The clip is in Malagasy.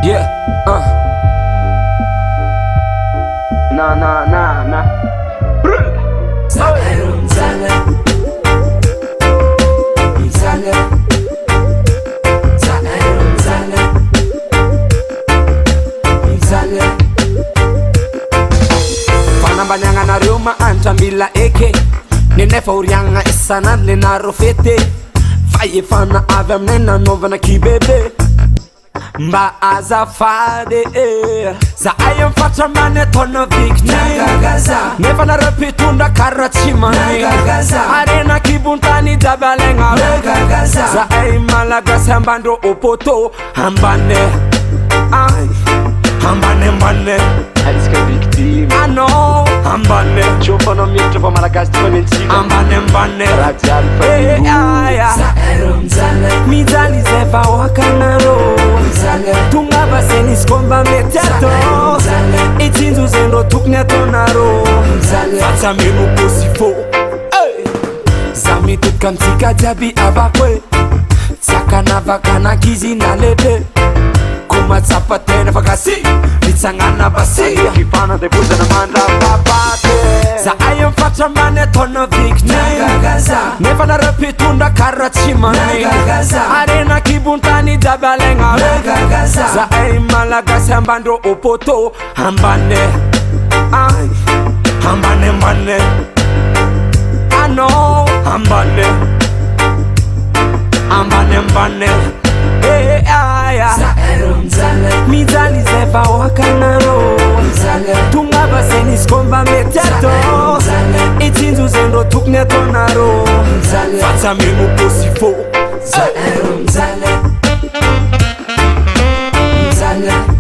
Yeah, na Zakairo mzale Mzale Zakairo mzale Mzale Fanambanyagna reo mahantra mila eke nenefa oriagna isanandro nenaro fety fa efana avy aminay nanaovana kibebe mba azafady za ay am fatramany ataona victime nefa nareo mpitondra kara tsy mani arena kibontany jiaby alaigna za ay malagasy ambandro opoto ambane ambane Aliska victime ano ambane Chofanao miditra fa malagasy ty fanentsika ambane raha jiaby fa Zakairo mzale mijaly zay vahoakanarô tonga vasenisy komba mety atô itsinjo zendrô tokony ataonarô fa tsy ameno kosy fô za mitodika amitsika jiaby avako e tsy akanavakanankizy na lehibe ko matsapa tena fa kasi mitsagnana basy Kifana de bozana mandrapapaty za ay am fatramany ataona victime nefa nareo mpitondra kara tsy mani arena kibontany jiaby alaigna za ay malagasy ambandro opoto ambane ambane ano ambane Zakairo mzale mijaly zay vahoakanarô tonga vasenisy komba mety atô itsinjo zendrô tokony ataonarô fa tsy ameno kosy fô Zakairo mzale Mzale